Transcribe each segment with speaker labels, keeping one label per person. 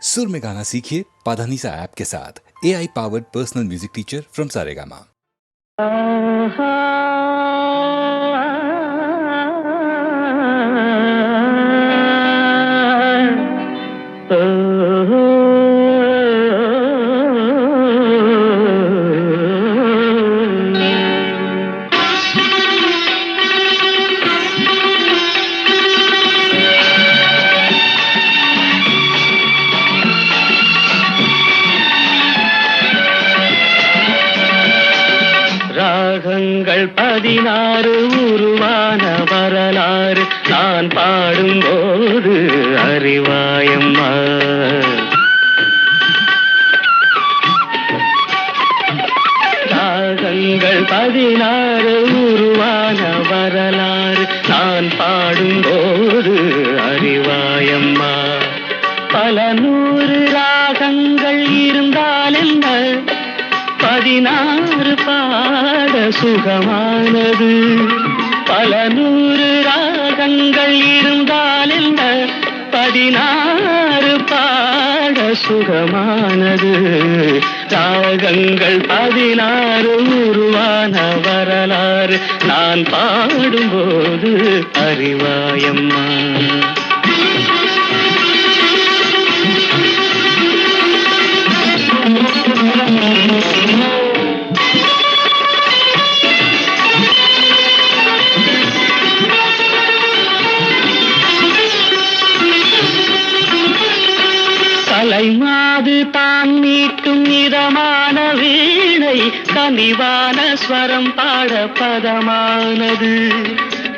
Speaker 1: सुर में गाना सीखिए पाधानीसा ऐप के साथ। AI powered personal music teacher from Saregama.
Speaker 2: ராகங்கள் 16 உருவான வரலாறு நான் பாடும்போது அறிவாயம்மா. ராகங்கள் 16 உருவான வரலாறு நான் பாடும்போது அறிவாயம்மா. பல 100 ராகங்கள் இருந்தால் என்ன, 16 பாட சுகமானது. பல 100 ராகங்கள் இருந்தால் என்ன, 16 பாட சுகமானது. ராகங்கள் 16 உருவான வரலாறு நான் பாடும்போது அறிவாயம்மா. கலைமாது தான் மீட்டும் இதமான வீணை, கனிவான ஸ்வரம் பாட பதமானது.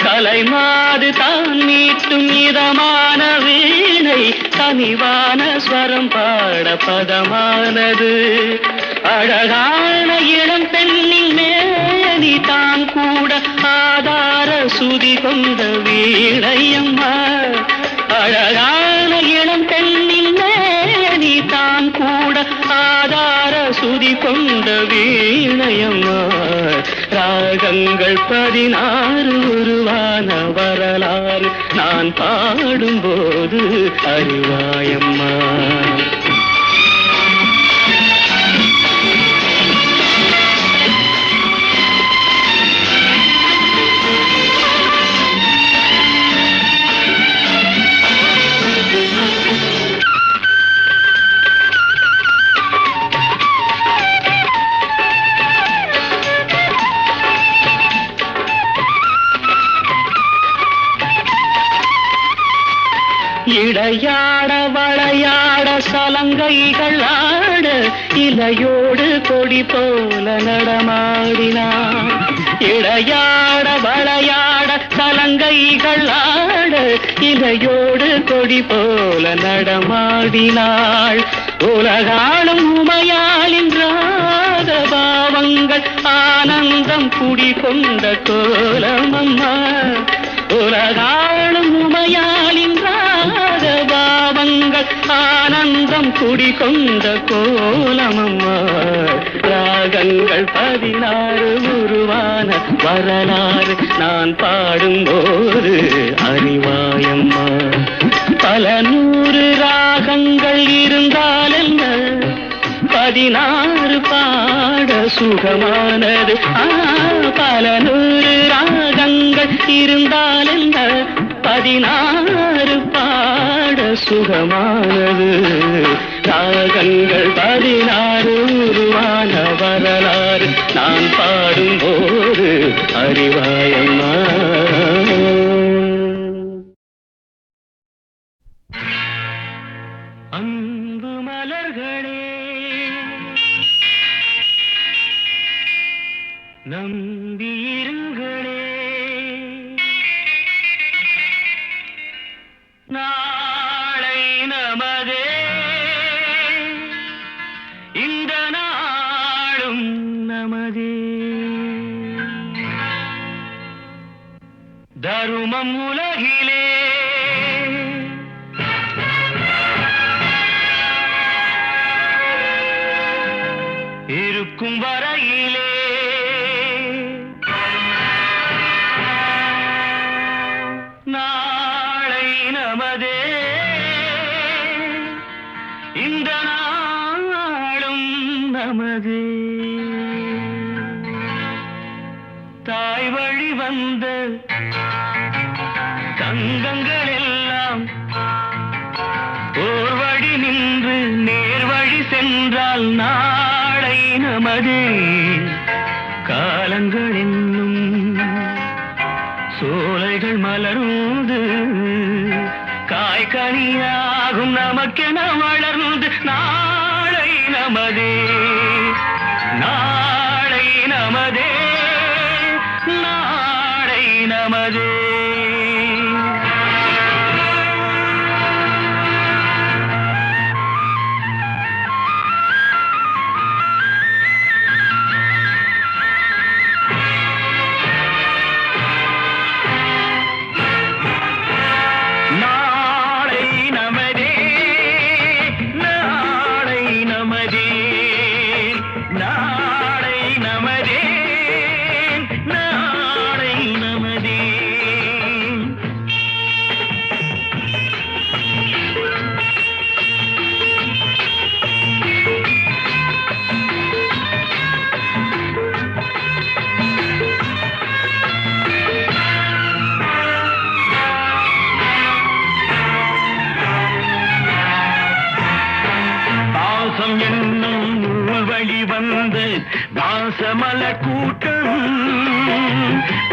Speaker 2: கலைமாது தான் மீட்டும் இதமான வீணை, கனிவான ஸ்வரம் பாட பதமானது. அழகான இளம் பெண்ணின் மேனி தான் கூட ஆதார சுதி கொண்ட வீணையம்மா. அழகான இளம் பெண்ணின் மேனி தான் கூட ஆதார சுதி கொண்ட வீணையம்மா. ராகங்கள் 16 உருவான வரலாறு நான் பாடும்போது அறிவாயம்மா. இடையாட வளையாட சலங்கைகள் ஆட, இலையோடு கொடி போல நடமாடினான். இடையாட வளையாட சலங்கைகள் ஆட, இலையோடு கொடி போல நடமாடினாள். உலகாளும் உமையாளின் ராக பாவங்கள் ஆனந்தம் குடிகொண்ட கோலமம்மா. உலகாளும் உமையாளின் ராக பாவங்கள் ஆனந்தம் குடிகொண்ட கோலமம்மா. ராகங்கள் 16 உருவான வரலாறு நான் பாடும்போது அறிவாயம்மா. பல 100 ராகங்கள் இருந்தால் என்ன, 16 பாட சுகமானது. பல 100 ராகங்கள் இருந்தால் என்ன, 16 பாட சுகமானது. ராகங்கள் 16 உருவான வரலாறு நான் பாடும்போது அறிவாயம்மா. அன்பு மலர்களே, நம்பியிருங்களே, நாளை நமதே, இந்த நாளும் நமதே. தருமம் உலகிலே இருக்கும் வரையிலே நாளை நமதே, இந்த நாளும் நமது. தாய் வழி வந்த தங்கங்கள் எல்லாம் ஓர் வழி நின்று நேர் வழி சென்றால் நாளை நமது. காலங்கள் என்னும் சோலைகள் மலர்ந்து காய்கனியாகும் நமக்கென வளர்ந்து நாளை நமதே, நாளை நமதே, நாளை நமதே. வாசமலர் கூட்டம்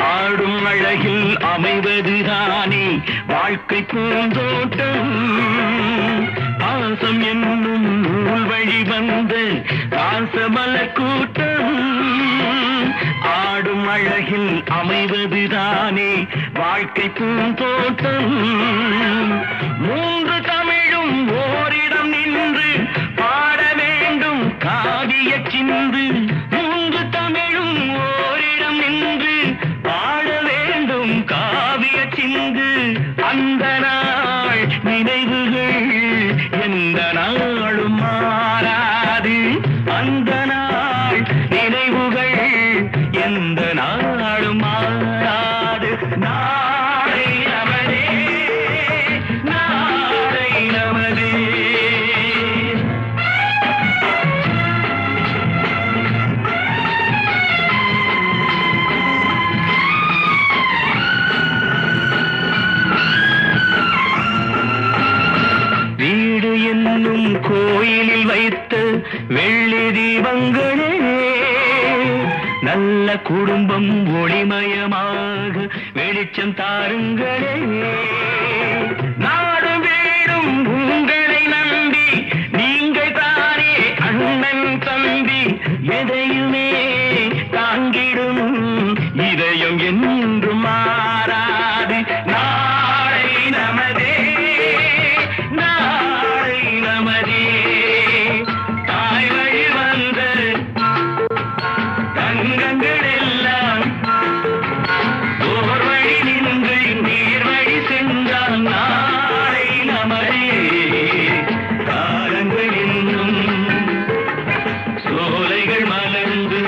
Speaker 2: ஆடும் அழகில் அமைவதுதானே வாழ்க்கை பூந்தோட்டம். பாசம் என்னும் நூல் வழி வந்த வாசமலர் கூட்டம் ஆடும் அழகில் அமைவதுதானே வாழ்க்கை பூந்தோட்டம். மூன்று தமிழும் ஓரிடம் நின்று பாட வேண்டும் காவிய சிந்து. மூன்று தமிழும் ஓரிடம் நின்று பாட வேண்டும் காவிய சிந்து. அந்த நாள் நினைவுகள் எந்த நாளும் மாறாது. அந்த நாள் நினைவுகள் எந்த நாளும் மாறாது. நாளை நமதே, நாளை நமதே. வீடு என்னும் கோயிலில் வைத்த வெள்ளி தீபங்களே நல்ல குடும்பம் ஒளிமயமாக வெளிச்சம் தாருங்களே. நாடும் வீடும் உங்களை நம்பி நீங்கள் தானே அண்ணன் தம்பி. எதையுமே தாங்கிடும் இதயம் என்றும் மாறாது. நாளை நமதே, நாளை நமதே. தாய் வழி வந்த தங்கங்கள் எல்லாம் ஓர் வழி நின்று நீர் வழி சென்றால் நாளை நமதே. காலங்கள் இன்னும் சோலைகள் மலர்ந்து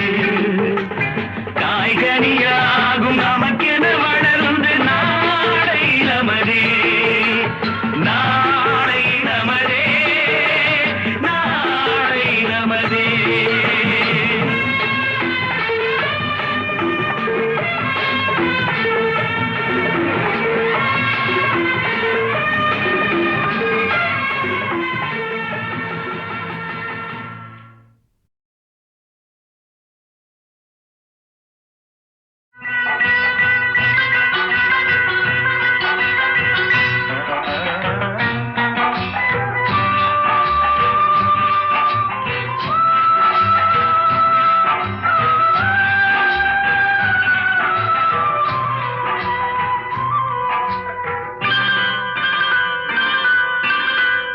Speaker 2: காய்கனியாகும் நமக்கென வளர்ந்து நாளை நமதே, நாளை நமதே, நாளை நமதே.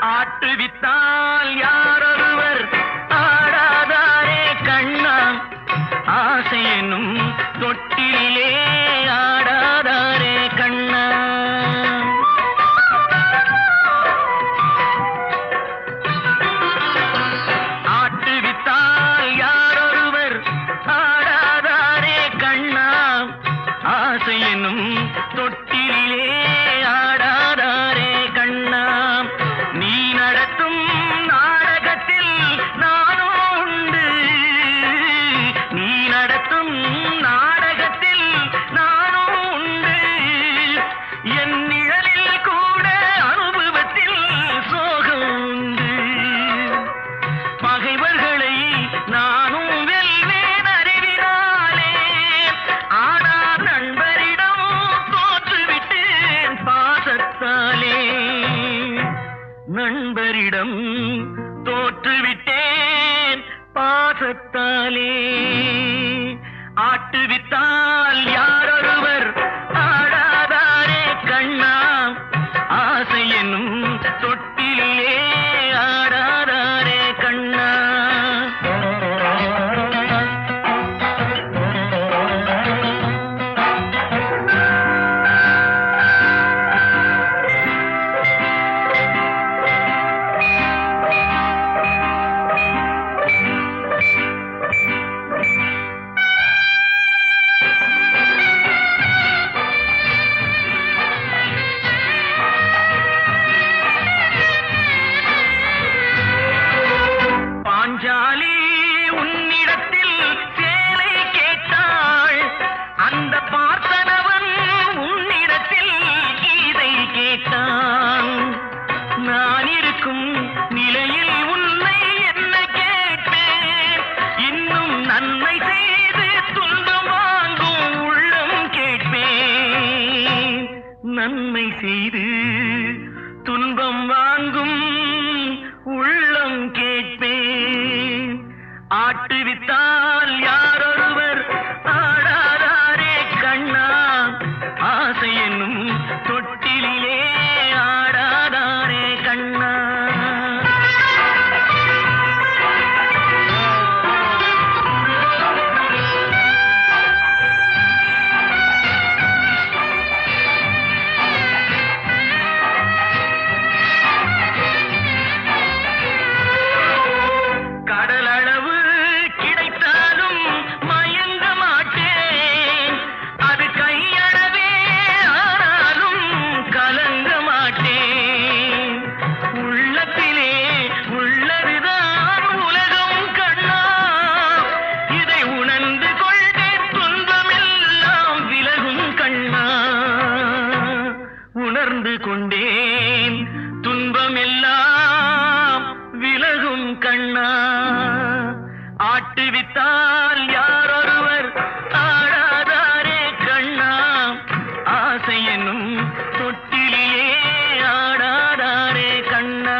Speaker 2: ஆட்டுவித்தால் யாரொருவர் ஆடாதாரே கண்ணா. ஆசை என்னும் தொட்டிலே ஆடாதாரே கண்ணா. ஆட்டுவித்தால் யாரொருவர் ஆடாதாரே கண்ணா. ஆசை என்னும் தொட்டிலே ஆடாதாரே கண்ணா. நீ நடத்தும் தோற்றுவிட்டேன் பாசத்தாலே. ஆட்டுவித்தால் யாரொருவர் ஆடாதாரே கண்ணா, ஆசை என்னும் தொட்டிலே ஆடாதாரே கண்ணா. பாஞ்சாலி உன்னிடத்தில் சேலை கேட்டாள், அந்த பார்த்தனவன் உன்னிடத்தில் கீதை கேட்டான். நான் இருக்கும் நிலையில் உன்னை என்ன கேட்பேன், இன்னும் நன்மை செய்து துன்பம் வாங்கும் உள்ளம் கேட்பேன். நன்மை செய்து துன்பம் வாங்கும் உள்ளம் கேட்பேன். ஆட்டுவித்தால் யாரொருவர் ஆடாதாரே கண்ணா, ஆசை என்னும் தொட்டிலே ஆடாதாரே கண்ணா. கடலளவு கிடைத்தாலும் மயங்க மாட்டேன், அது கையளவே ஆனாலும் கலங்க மாட்டேன். உள்ளத்திலே உள்ளதுதான் உலகம் கண்ணா, இதை உணர்ந்து கொண்டே துன்பமெல்லாம் விலகும் கண்ணா. உணர்ந்து கொண்டேன் துன்பமெல்லாம் விலகும் கண்ணா. ஆட்டுவித்தால் யாரொருவர் ஆடாதாரே கண்ணா, ஆசை என்னும் தொட்டிலே ஆடாதாரே கண்ணா.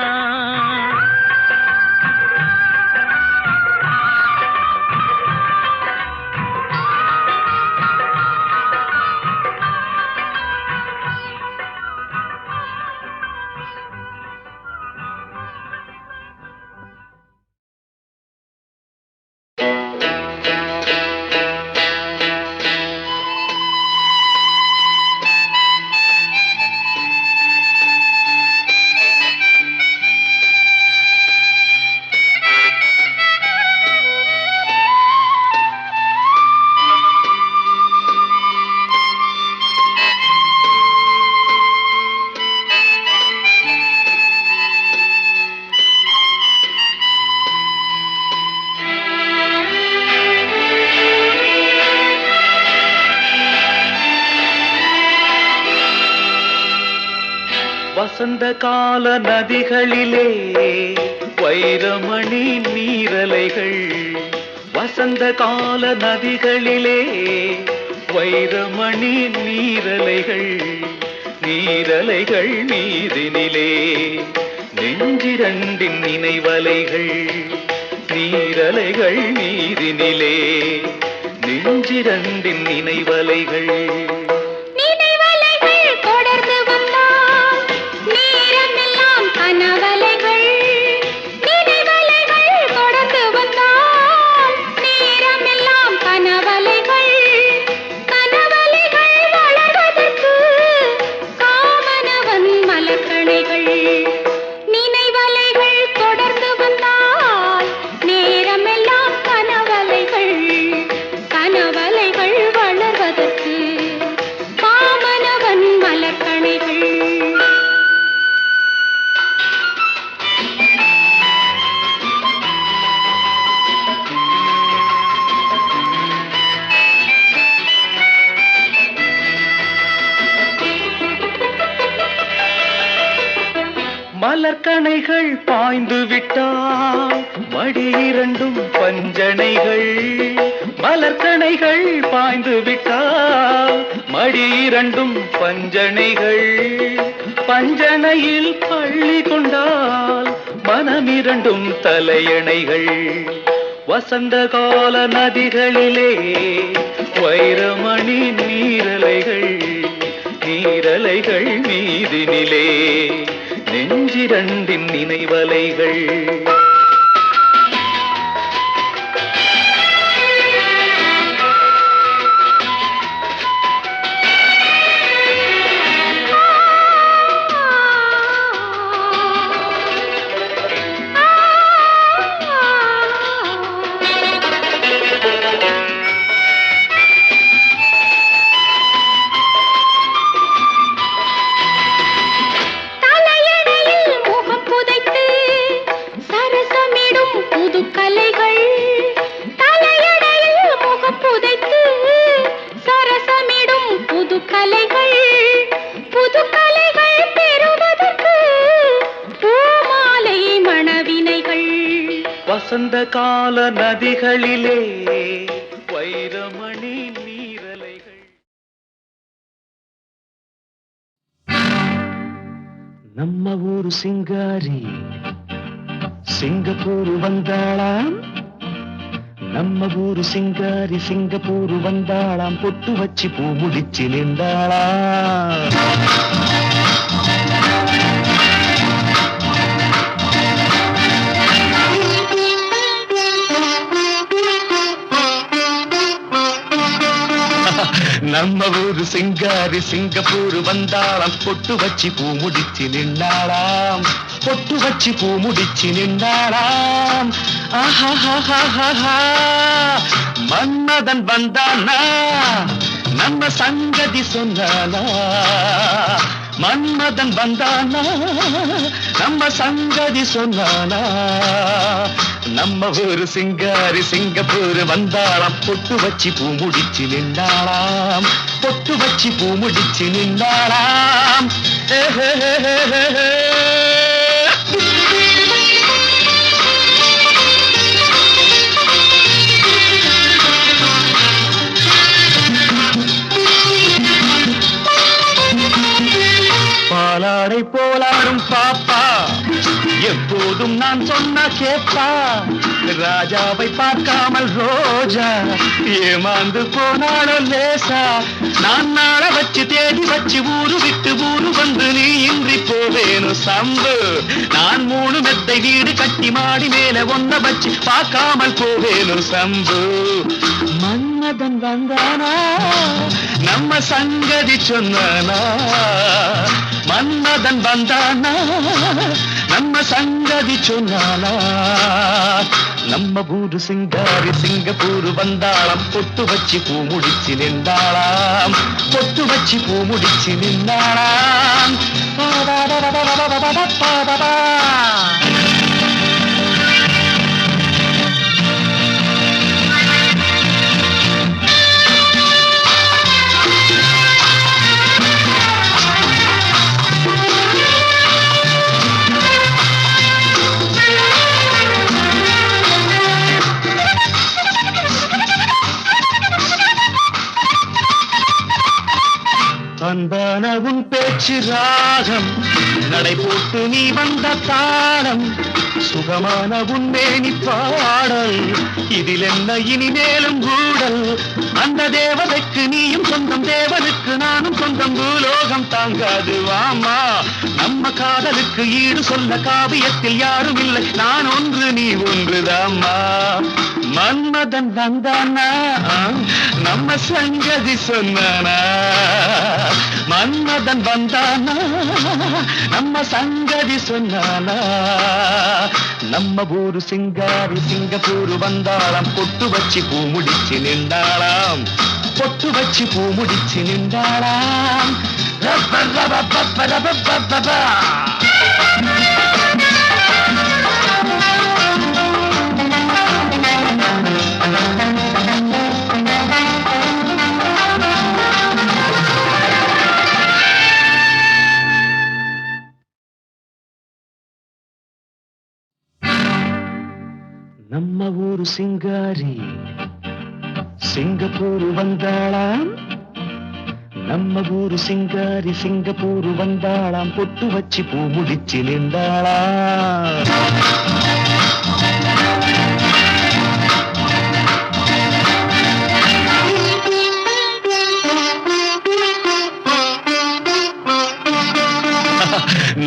Speaker 3: வசந்த கால நதிகளிலே வைரமணி நீரலைகள், வசந்த கால நதிகளிலே வைரமணி நீரலைகள், நீரலைகள் நீரினிலே நெஞ்சிரண்டின் நினைவலைகள், நீரலைகள் நீரினிலே நெஞ்சிரண்டின் நினைவலைகள். மலர்கணைகள் பாய்ந்து விட்டால் மடி இரண்டும் பஞ்சனைகள், மலர்கணைகள் பாய்ந்து விட்டால் மடி இரண்டும் பஞ்சனைகள், பஞ்சனையில் பள்ளி கொண்டால் மனமிரண்டும் தலையணைகள் வசந்த கால நதிகளிலே வைரமணி நீரலைகள் நீரலைகள் மீதினிலே நெஞ்சிரண்டின் நினைவலைகள் வசந்த கால நதிகளிலே வைரமணி நீரலைகள். நம்ம ஊரு சிங்காரி சிங்கப்பூர் வந்தாளாம். நம்ம ஊரு சிங்காரி சிங்கப்பூர் வந்தாளாம். பொட்டு வச்சு பூ முடிச்சு நின்றாளாம். நம்ம ஊரு சிங்காரி சிங்கப்பூர் வந்தாளாம். பொட்டு வச்சு பூ முடிச்சு நின்றாளாம். பொட்டு வச்சு பூ முடிச்சு நின்றாளாம். மன்மதன் வந்தானா நம்ம சங்கதி சொன்னானா. மன்மதன் வந்தானா நம்ம சங்கதி சொன்னானா. நம்ம ஊரு சிங்காரி சிங்கப்பூர் வந்தாளாம். பொட்டு வச்சு பூ முடிச்சு நின்றாளாம். பொட்டு வச்சு பூ முடிச்சு நின்றாளாம். பாலாடை போலாடும் பாப்பா எப்போதும் நான் சொன்ன கேப்பா. ராஜாவை பார்க்காமல் ரோஜா ஏமாந்து போனாலும் லேசா. நான் நாள வச்சு தேடி வச்சு ஊரு விட்டு ஊரு வந்து நீ இன்றி போவேணும் சம்பு. நான் 3 மெத்தை வீடு கட்டி மாடி மேல ஒன்ன வச்சு பார்க்காமல் போவேணும் சம்பு. மன்மதன் வந்தானா நம்ம சங்கதி சொன்னானா. மன்மதன் வந்தானா நம்ம சங்கதி சொன்னானா. நம்ம ஊரு சிங்காரி சிங்கப்பூர் வந்தாளாம். பொட்டு வச்சு பூ முடிச்சு நின்றாளாம். பொட்டு வச்சு பூ முடிச்சு நின்றாளாம். அன்பான உன் பேச்சு ராகம் நடை போட்டு நீ வந்த தாளம். சுகமான உன் மேனி பாடல் இதில் என்ன இனிமேலும் கூடல். அந்த தேவதைக்கு நீயும் சொந்தம் தேவனுக்கு நானும் சொந்தம். பூலோகம் தாங்காது வாமா. நம்ம காதலுக்கு ஈடு சொல்ல காவியத்தில் யாரும் இல்லை. நான் ஒன்று நீ ஒன்றுதாம்மா. மன்மதன் வந்தானா நம்ம சங்கதி சொன்னானா. மன்மதன் வந்தானா நம்ம சங்கதி சொன்னானா. நம்ம ஊரு சிங்காரி சிங்கப்பூர் வந்தாளாம். பொட்டு வச்சு பூ முடிச்சு நின்றாளாம். பொட்டு வச்சு பூ முடிச்சு நின்றாளாம். நம்ம ஊரு சிங்காரி சிங்கப்பூர் வந்தாளாம். நம்ம ஊரு சிங்காரி சிங்கப்பூர் வந்தாளாம் பொட்டு வச்சு பூ முடிச்சு நின்றாளா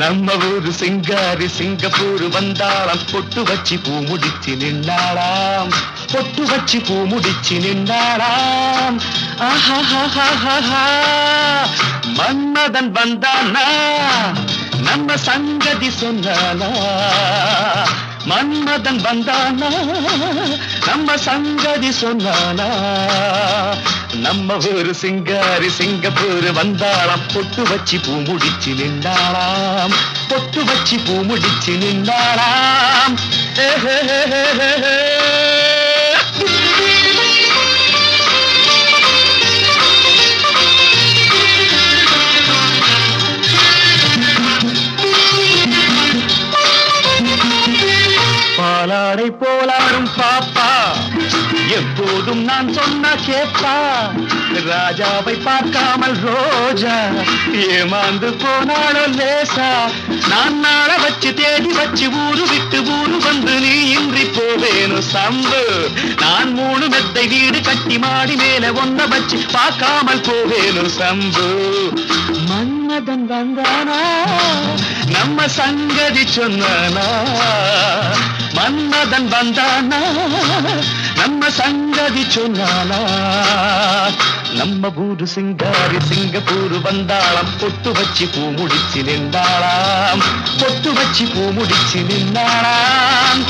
Speaker 3: நம்ம ஊரு சிங்காரி சிங்கப்பூர் வந்தாளாம் பொட்டு வச்சு பூ முடிச்சு நின்றாளாம் பொட்டு வச்சு பூ முடிச்சு நின்றாளாம் ஆஹா மன்மதன் வந்தானா நம்ம சங்கதி சொன்னானா மன்மதன் வந்தானா நம்ம சங்கதி சொன்னானா நம்ம ஊரு சிங்காரி சிங்கப்பூர் வந்தாளாம் பொட்டு வச்சு பூ முடிச்சு நின்றாளாம் பொட்டு வச்சு பூ முடிச்சு நின்றாளாம் பாலாடை போலாடும் பாப்பா எப்போதும் நான் சொன்ன கேப்பா ராஜாவை பார்க்காமல் ரோஜா ஏமாந்து போனாலும் லேசா நான் நாள வச்சு தேடி வச்சு ஊரு விட்டு ஊரு வந்து நீ இன்றி போவேனு சம்பு நான் 3 மெத்தை வீடு கட்டி மாடி மேல ஒன்ன வச்சு பார்க்காமல் போவேனு சம்பு மன்மதன் வந்தானா நம்ம சங்கதி சொன்னானா மன்மதன் வந்தானா நம்ம சங்கதி சொன்னானா நம்ம ஊரு சிங்காரி சிங்கப்பூர் வந்தாளாம் பொட்டு வச்சு பூ முடிச்சு நின்றாளாம் பொட்டு வச்சு பூ முடிச்சு நின்றாளாம்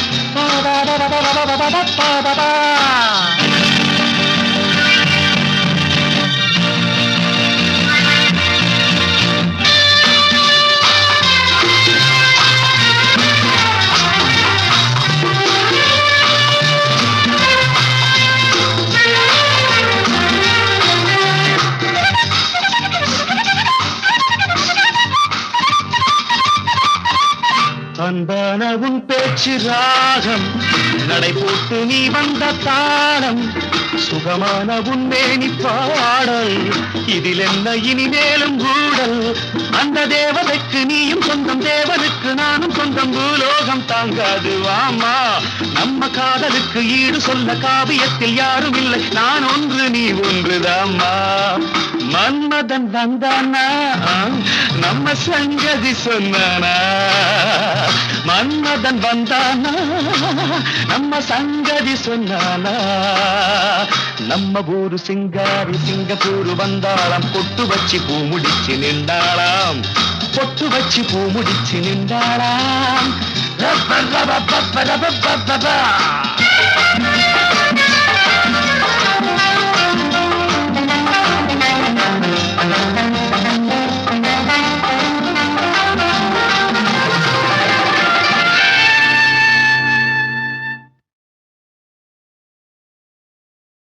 Speaker 3: அன்பான உன் பேச்சு ராகம் நடை போட்டு நீ வந்த தாளம் சுகமான உன் மேனி பாடல் இதில் என்ன இனிமேலும் ஊடல் அந்த தேவதைக்கு நீயும் சொந்தம் தேவனுக்கு நானும் சொந்தம் பூலோகம் தாங்காது வாமா நம்ம காதலுக்கு ஈடு சொல்ல காவியத்தில் யாரும் இல்லை நான் ஒன்று நீ ஒன்றுதாம்மா மன்மதன் வந்தானா நம்ம சங்கதி சொன்னானா மன்மதன் வந்தானா நம்ம சங்கதி சொன்னானா நம்ம ஊரு சிங்காரி சிங்கப்பூர் வந்தாளாம் பொட்டு வச்சு பூ முடிச்சு நின்றாளாம் பொட்டு வச்சு பூ முடிச்சு நின்றாளாம்